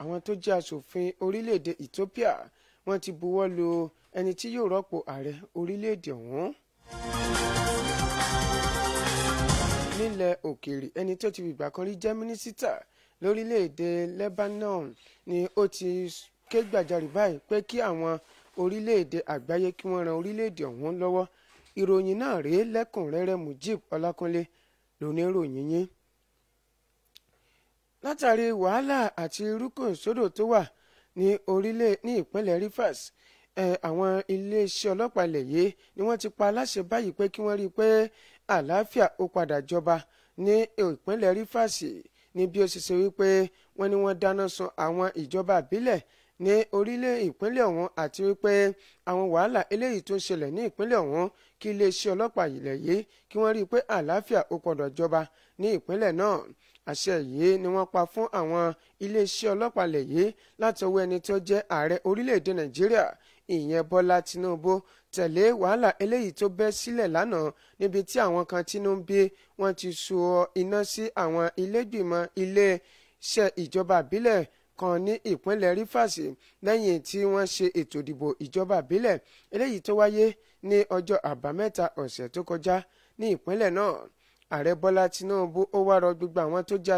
àwọn tó jẹ́ aṣòfin orílẹ̀-èdè Ethiopia wọ́n ti buwọ́ lu ẹni tí yóò rọ́pò ààrẹ orílẹ̀-èdè ọ̀hún. nílẹ̀ òkèèrè ẹni tó ti fìgbà kan rí jẹ́ mínísítà lórílẹ̀-èdè Lebanon ni ó ti ké gbàjarè báyìí pé kí àwọn orílẹ̀-èdè àgbáyé kí wọ́n ran orílẹ̀-èdè ọ̀hún lọ́wọ́. ìròyìn náà rèé lẹ́kùnrẹ́rẹ́. Mujib Ọlákúnlé lóníròyìn yín. látàrí wàhálà àti rúkèrúdò tó wà ní ìpínlẹ̀ Rivers, àwọn iléeṣẹ́ ọlọ́pàá ilẹ̀ yìí ni wọ́n ti pa aláṣẹ báyìí pé kí wọ́n rí i pé àlàáfíà ó padà jọba ní ìpínlẹ̀ Rivers, ní bí ó ṣe ṣe wípé wọ́n ní wọ́n dáná sun àwọn ìjọba ìbílẹ̀ ní orílẹ̀ ìpínlẹ̀ ọ̀hún àti wípé àwọn wàhálà eléyìí tó ń ṣẹlẹ̀ ní ìpínlẹ̀ ọ̀hún kí iléeṣẹ́ ọlọ́pàá ilẹ̀ yìí kí wọ́n rí i pé àlàáfíà ó padà jọba ní ìpínlẹ̀ náà. àṣẹ yìí ni wọ́n pa fún àwọn iléeṣẹ́ ọlọ́pàá ilẹ̀ yìí láti ọwọ́ ẹni tó jẹ́ ààrẹ orílẹ̀-èdè Nàìjíríà ìyẹn Bọ́lá Tinubu tẹ̀lé wàhálà eléyìí tó bẹ́ sílẹ̀ lánàá níbi tí àwọn kan tínú ń bí wọ́n ti so iná sí àwọn ilégbìmọ̀ iléeṣẹ́ ìjọba ìbílẹ̀ kan ní ìpínlẹ̀ Rivers lẹ́yìn tí wọ́n ṣe ètò ìdìbò ìjọba ìbílẹ̀ eléyìí tó wáyé ní ọjọ́ àbámẹ́ta ọ̀sẹ̀ tó kọjá ní ìpínlẹ̀ náà. ààrẹ Bọ́lá Tinubu ó wá rọ gbogbo àwọn tó jẹ́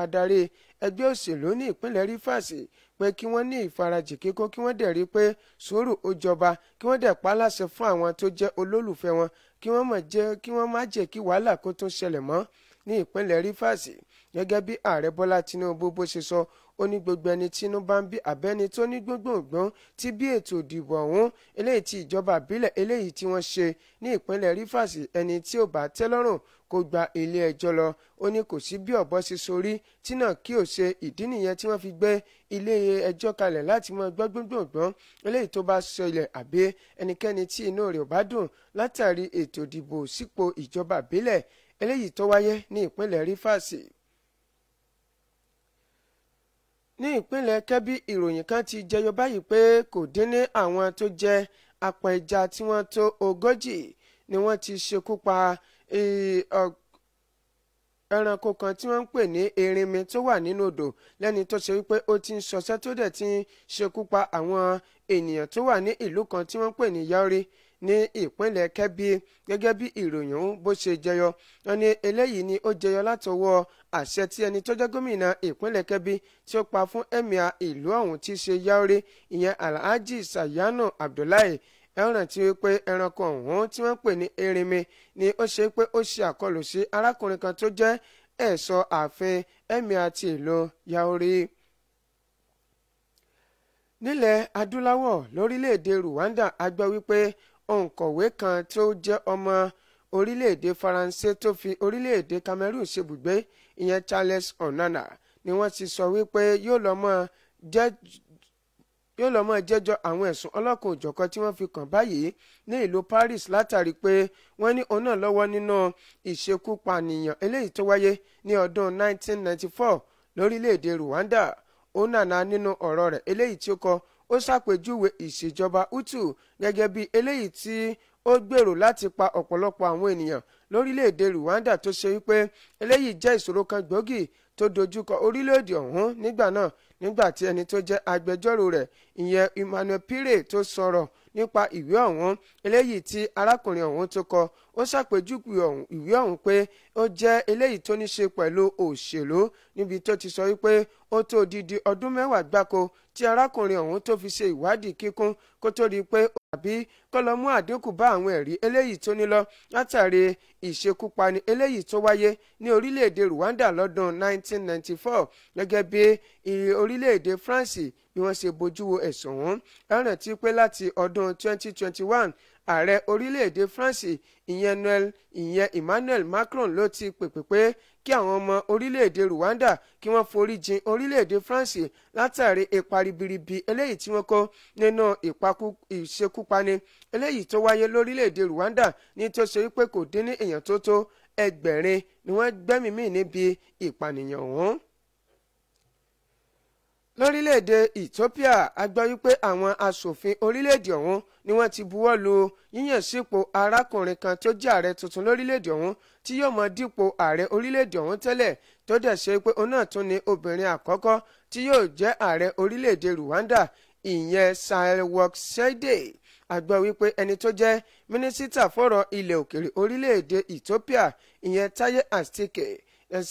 adarí ẹgbẹ́ òṣèlú ní ìpínlẹ̀ Rivers pé kí wọ́n ní ìfarajì kíkó kí wọ́n dẹ̀ rí pé sùúrù ó jọba kí wọ́n dẹ̀ pa láṣẹ fún àwọn tó jẹ́ olólùfẹ́ wọn kí wọ́n má jẹ́ kí wàhálà kó tún ṣẹlẹ̀ mọ́ ní ìpínlẹ̀ Rivers. gẹ́gẹ́ bí ààrẹ Bọ́lá Tinubu bó ṣe sọ, ó ní gbogbo ẹni tí inú bá ń bí abẹ́ni tó ní gbóngbòngbòn tí bí ètò ìdìbò ọ̀hún eléyìí tí ìjọba ìbílẹ̀ eléyìí tí wọ́n ṣe ní ìpínlẹ̀ Rivers ẹni tí ò bá tẹ́ lọ́rùn kó gba ilé ẹjọ́ lọ. ó ní kò sí bí ọ̀bọ ṣe sorí tí náà kí ò ṣe ìdí nìyẹn tí wọ́n fi gbé ilé ẹjọ́ kalẹ̀ láti mọ gbọ́ngbòngbòn eléyìí tó bá ṣẹlẹ̀ àbí ẹnikẹ́ni tí inú rẹ̀ ò bá dùn látàrí ètò ìdìbò sípò ìjọba ìbílẹ̀ eléyìí tó wáyé ní ìpínlẹ̀ Rivers. ní ìpínlẹ̀ Kebbi ìròyìn kan ti jẹyọ báyìí pé kò dín ní àwọn tó jẹ́ apẹja tí wọ́n tó 40 ni wọ́n ti ṣekú pa ẹranko kan tí wọ́n ń pè ní erinmi tó wà nínú odò lẹ́ni tó ṣe wípé ó ti ń ṣọṣẹ́ tó dẹ̀ ti ń ṣekú pa àwọn ènìyàn tó wà ní ìlú kan tí wọ́n ń pè ní Yauri ní ìpínlẹ̀ Kebbi. gẹ́gẹ́ bí ìròyìn ọ̀hún bó ṣe jẹyọ, wọ́n ní eléyìí ni ó jẹyọ látọwọ́ àṣẹ tí ẹni tó jẹ́ gómìnà ìpínlẹ̀ Kebbi tí ó pa fún ẹ̀míà ìlú ọ̀hún tí ṣe Yauri ìyẹn Alhaji Sayanu Abdullahi. ẹ̀ràn tí ó pé ẹranko ọ̀hún tí wọ́n pè ní erinmi ni ó ṣe pé ó ṣe àkọlù sí arákùnrin kan tó jẹ́ ẹ̀ṣọ́ ààfin ẹ̀míà ti ìlú Yauri. nílẹ̀ adúláwọ̀ lórílẹ̀‐èdè Rwanda a gbọ́ wípé òǹkọ̀wé kan tó jẹ́ ọmọ orílẹ̀‐èdè Faransé tó fi orílẹ̀‐èdè Cameroon ṣebùgbé ìyẹn Charles Onana ni wọ́n ti sọ wípé yóò lọ mọ́ jẹ́jọ́ àwọn ẹ̀sùn ọlọ́kan òjọ̀kan tí wọ́n fi kàn báyìí ní ìlú Paris látàrí pé wọ́n ní òun náà lọ́wọ́ nínú ìṣekúpànìyàn eléyìí tó wáyé ní ọdún 1994 lórílẹ̀‐èdè Rwanda. Onana nínú ọ̀rọ̀ rẹ̀ eléyìí tí ó kọ ó ṣàpèjúwe ìṣèjọba Hutu gẹ́gẹ́ bí eléyìí tí ó gbèrò láti pa ọ̀pọ̀lọpọ̀ àwọn ènìyàn lórílẹ̀‐èdè Rwanda tó ṣe wípé eléyìí jẹ́ ìṣòro kan gbòógì tó dojúkọ orílẹ̀‐èdè ọ̀hún nígbà náà, nígbà tí ẹni tó jẹ́ agbẹjọ́rò rẹ̀ ìyẹn Emmanuel Pire tó sọ̀rọ̀ nípa ìwé ọ̀hún eléyìí tí arákùnrin ọ̀hún tó kọ. ó ṣàpèjúwe ìwé ọ̀hún pé ó jẹ́ eléyìí tó ní ṣe pẹ̀lú òṣèlú níbi tó ti sọ wípé ó tó odidi ọdún 10 gbáko tí arákùnrin ọ̀hún tó fi ṣe ìwádìí kíkún kó tó rí i pé àbí kó lọ mú àdínkù bá àwọn ẹ̀rí eléyìí tó ní lọ látàrí ìṣekúpani eléyìí tó wáyé ní orílẹ̀-èdè Rwanda lọ́dún 1994 gẹ́gẹ́ bí orílẹ̀-èdè France bí wọ́n ṣe bójú wo ẹ̀sùn ọ̀hún. ẹ rántí pé láti ọdún 2021 ààrẹ orílẹ̀-èdè France ìyẹn Emmanuel Macron ló ti pèpè pé kí àwọn ọmọ orílẹ̀-èdè Rwanda kí wọ́n forí jìn orílẹ̀-èdè France látàrí ipa ribiribi eléyìí tí wọ́n kó nínú ìṣekúpani eléyìí tó wáyé lórílẹ̀-èdè Rwanda ní tó ṣe wípé kò dín ní èèyàn tó tó 1,000 ni wọ́n gbẹ́mìí mì níbi ìpànìyàn ọ̀hún. lórílẹ̀‐èdè Ethiopia a gbọ́ wípé àwọn aṣòfin orílẹ̀‐èdè ọ̀hún ni wọ́n ti buwọ́ lu yíyàn sípò arákùnrin kan tó jẹ́ ààrẹ tuntun lórílẹ̀‐èdè ọ̀hún tí yóò mọ dípò ààrẹ orílẹ̀‐èdè ọ̀hún tẹ́lẹ̀ tó dẹ̀ ṣe pé òun náà tún ni obìnrin àkọ́kọ́ tí yóò jẹ́ ààrẹ orílẹ̀-èdè Rwanda, ìyẹn Sahle-Work-Zewde. A gbọ́ wípé ẹni tó jẹ́ mínísítà fọ́rọ̀ ilẹ̀ òkèèrè orílẹ̀-èdè Ethiopia, ìyẹn Taye Atike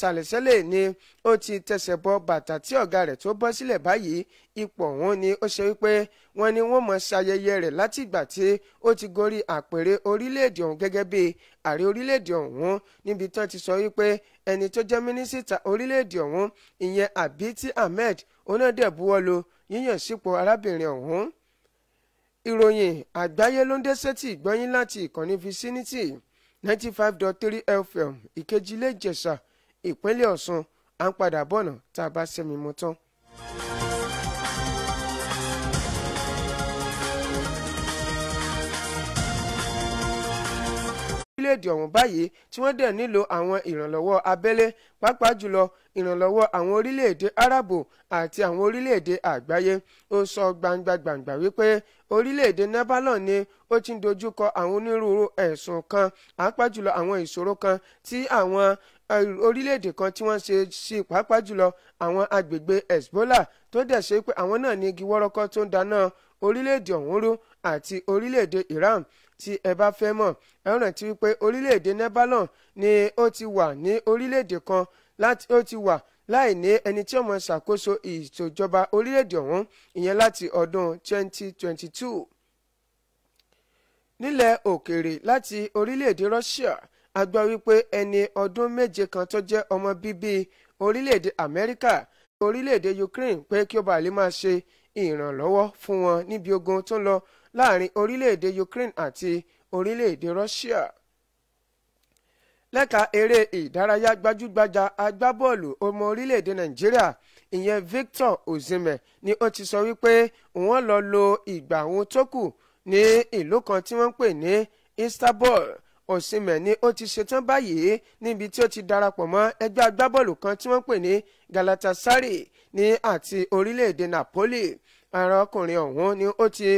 Salesele ni ó ti tẹsẹ̀ bọ bàtà tí ọ̀gá rẹ̀ tó bọ́ sílẹ̀ báyìí. Ipò ọ̀hún ni ó ṣe wípé wọ́n ní wọ́n mọ̀ ṣayẹyẹ rẹ̀ láti ìgbà tí ó ti gorí àpèrè orílẹ̀-èdè ọ̀hún gẹ́gẹ́ bí ààrẹ orílẹ̀-èdè ọ̀hún, níbi tán ti sọ wípé ẹni tó jẹ́ mínísítà orílẹ̀-èdè ọ̀hún, ìyẹn Abiti Ahmed, òun náà dẹ̀ buwọ́lu yíyàn sípò arábìnrin ọ̀hún. Ìròyìn àgbáyé ló ń dé sétí ìgbọ́yín láti ìkànnì Vicinity 95.3 FM Ìkejìlé Ìjẹ̀ṣà, ìpínlẹ̀ Ọ̀ṣun. À ń padà bọ̀nà tá a bá sẹ́mi mu tán. Orílẹ̀-èdè ọ̀hún báyìí tí wọ́n dẹ̀ nílò àwọn ìrànlọ́wọ́ abẹ́lé, pàápàá jùlọ ìrànlọ́wọ́ àwọn orílẹ̀-èdè Árábù àti àwọn orílẹ̀-èdè àgbáyé. Ó sọ gbangba wípé orílẹ̀-èdè Lebanon ni ó ti ń dojúkọ àwọn onírúurú ẹ̀sùn kan, pàápàá jùlọ àwọn ìṣòro kan tí àwọn orílẹ̀-èdè kan tí wọ́n ṣe sí, pàápàá jùlọ àwọn agbègbè Hezbollah, tó dẹ̀ ṣe pé àwọn náà ní igi wọ́rọ́kọ́ tó ń dáná orílẹ̀-èdè ọ̀hún rú, àti orílẹ̀-èdè Iran. Tí ẹ bá fẹ́ mọ̀, ẹ rántí wípé orílẹ̀-èdè Lebanon ni ó ti wà ní orílẹ̀-èdè kan ó ti wà láì ní ẹni tí ó máa ṣàkóso ìṣèjọba orílẹ̀-èdè ọ̀hún, ìyẹn láti ọdún 2022. Nílẹ̀ òkèèrè, láti orílẹ̀-èdè Russia, a gbọ́ wípé ẹni ọdún 7 kan tó jẹ́ ọmọ bíbí orílẹ̀-èdè Amẹ́ríkà, orílẹ̀-èdè Ukraine, pé kí ó bàa lè máa ṣe ìrànlọ́wọ́ fún wọn níbi ogun tó ń lọ láàrin orílẹ̀-èdè Ukraine àti orílẹ̀-èdè Russia. Lẹ́ka eré ìdárayá, gbajúgbajà agbábọ́ọ̀lù ọmọ orílẹ̀-èdè Nàìjíríà, ìyẹn Victor Osimhen, ni ó ti sọ wípé òun lọ lo ìgbà òun tó kù ní ìlú kan tí wọ́n ń pè ní Istanbul. Osimhen ni ó ti ṣetán báyìí níbi tí ó ti darapọ̀ mọ́ ẹgbẹ́ agbábọ́ọ̀lù kan tí wọ́n ń pè ní Galatasaray ní àti orílẹ̀-èdè Napoli. Arákùnrin ọ̀hún ni ó ti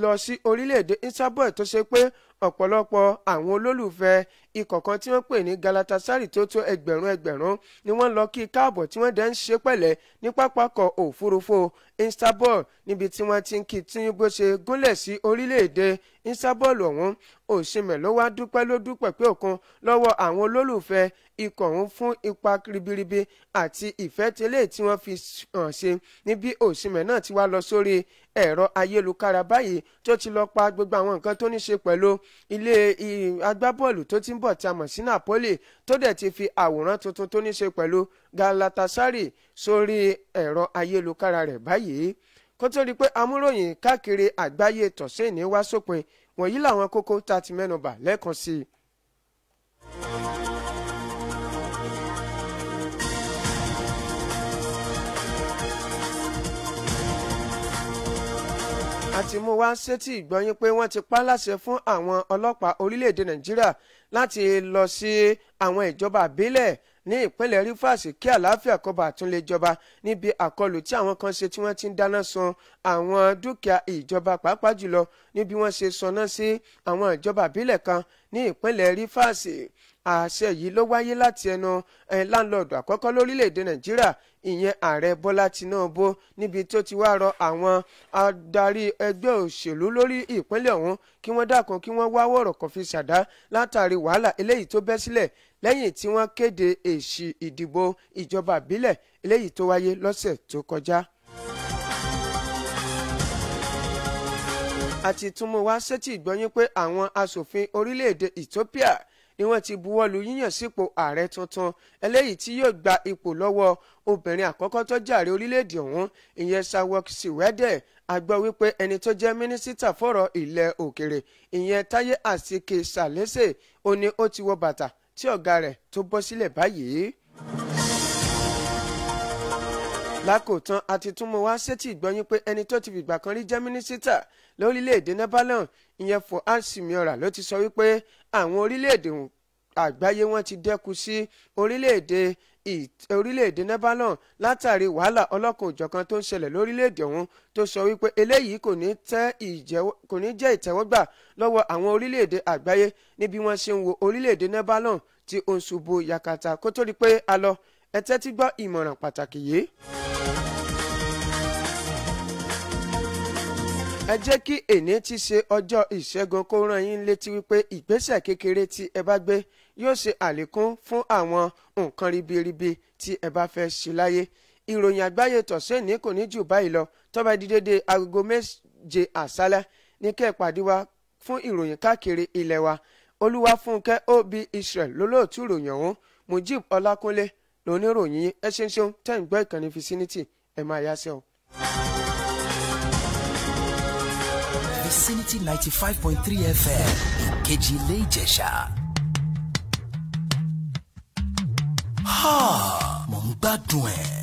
lọ sí orílẹ̀-èdè Istanbul, tó ṣe pé ọ̀pọ̀lọpọ̀ àwọn olólùfẹ́ ikọ̀ kan tí wọ́n pè ní Galatasaray tó tó ẹgbẹ̀rún ni wọ́n lọ kí káàbọ̀, tí wọ́n dẹ̀ ń ṣe pẹ̀lẹ́ ní pápákọ̀ òfurufú Istanbul, níbi tí wọ́n ti ń kí tí bó ṣe gúnlẹ̀ sí orílẹ̀-èdè Istanbul ọ̀hún. Osimhen ló wá dúpẹ́ pé òkun lọ́wọ́ àwọn olólùfẹ́ ikọ̀ ọ̀hún fún ipa ribiribi àti ìfẹ́ tẹ́lẹ̀ tí wọ́n fi hàn sí, níbi Osimhen náà ti wá lọ sórí ẹ̀rọ ayélujára báyìí, tó ti lọ pa gbogbo àwọn nǹkan tó ní ṣe pẹ̀lú ilé agbábọ́ọ̀lù tó ti ń bọ̀ tí a mọ̀ sí Napoli, tó dẹ̀ ti fi àwòrán tuntun tó ní ṣe pẹ̀lú Galatasaray sórí ẹ̀rọ ayélujára rẹ̀ báyìí. Kó tó rí pé amúròyìn káàkiri àgbáyé tọ̀sẹ̀ ní wá sópin, wọ̀nyí làwọn kókó tá a ti mẹ́nubà lẹ́ẹ̀kan sí i. àti mú wá sétí ìgbọ́yín pé wọ́n ti pa láṣẹ fún àwọn ọlọ́pàá orílẹ̀-èdè Nàìjíríà láti lọ sí àwọn ìjọba àbílẹ̀ ní ìpínlẹ̀ Rivers kí àlàáfíà kó bá tún lè jọba níbi àkọlù tí àwọn kan ṣe tí wọ́n ti ń dáná sun àwọn dúkìá ìjọba, pàápàá jùlọ níbi wọ́n ṣe sọná sí àwọn ìjọba àbílẹ̀ kan ní ìpínlẹ̀ Rivers. Àṣẹ yìí ló wáyé láti ẹnu láńlọ́ọ̀dù àkọ́kọ́ lórílẹ̀‐èdè Nàìjíríà, ìyẹn ààrẹ Bọ́lá Tinubu, níbi tó ti wá rọ àwọn adarí ẹgbẹ́ òṣèlú lórí ìpínlẹ̀ ọ̀hún kí wọ́n dákun kí wọ́n wá wọ̀rọ̀ kan fi ṣàdá látàrí wàhálà eléyìí tó bẹ́ sílẹ̀ lẹ́yìn tí wọ́n kéde èsì ìdìbò ìjọba ìbílẹ̀ eléyìí tó wáyé lọ́sẹ̀ tó kọjá. àti tún mú wá sétí ìgbọ́yín pé àwọn aṣòfin orílẹ̀-èdè Ethiopia ni wọ́n ti buwọ́lu yíyàn sípò ààrẹ tuntun eléyìí tí yóò gba ipò lọ́wọ́ obìnrin àkọ́kọ́ tó jàre orílẹ̀-èdè ọ̀hún, ìyẹn Sahle-Work-Zewde. A gbọ́ wípé ẹni tó jẹ́ mínísítà fọ́rọ̀ ilẹ̀ òkèrè, ìyẹn Taye Atike Salesele, ó ní ó ti wọ bàtà tí ọ̀gá rẹ̀ tó bọ́ sílẹ̀ báyìí. Lákòótán àti tún mú wá sétí ìgbọ́yín pé ẹni tó ti fìgbà kan rí jẹ́ mínísítà lórílẹ̀‐èdè Lebanon, ìyẹn Fuad Simiora, ló ti sọ wípé àwọn orílẹ̀‐èdè àgbáyé wọn ti dẹ́kun sí orílẹ̀‐èdè Lebanon látàrí wàhálà ọlọ́kan-ò-jọ̀kan tó ń ṣẹlẹ̀ lórílẹ̀‐èdè ọ̀hún, tó sọ wípé eléyìí kò ní jẹ́ ìtẹ́wọ́gbà lọ́wọ́ àwọn orílẹ̀‐èdè àgbáyé níbi wọ́n ṣe ń wo orílẹ̀‐èdè Lebanon tí ó ń ṣubú yakata. Kó tó di pé a lọ, ẹ tẹ́tí gbọ́ ìmọ̀ràn pàtàkì yìí. ẹ jẹ́ kí èní ti ṣe ọjọ́ ìṣẹ́gun kó rán yín létí wípé ìgbésẹ̀ kékeré tí ẹ bá gbé yóò ṣe àlékún fún àwọn nǹkan ribiribi tí ẹ bá fẹ́ ṣe láyé. ìròyìn àgbáyé tọ̀sẹ̀ ní kò ní jù báyìí lọ tó bá di dédé agogo 7 àṣálẹ́ ní kẹ́ ẹ pàdé wa fún ìròyìn káàkiri ilẹ̀ wa. Olúwafúnkẹ́ Obi Israel lólóòtú ìròyìn ọ̀hún. Mujib Ọlákúnlé lóníròyìn. ẹ ṣeun tẹ́ ń gbọ́ ìkànnì Vicinity ẹ máa yá sí ọ. Vicinity 95.3 FM Ìkejì Ilé Ìjẹ̀ṣà. Mo ń gbádùn ẹ̀.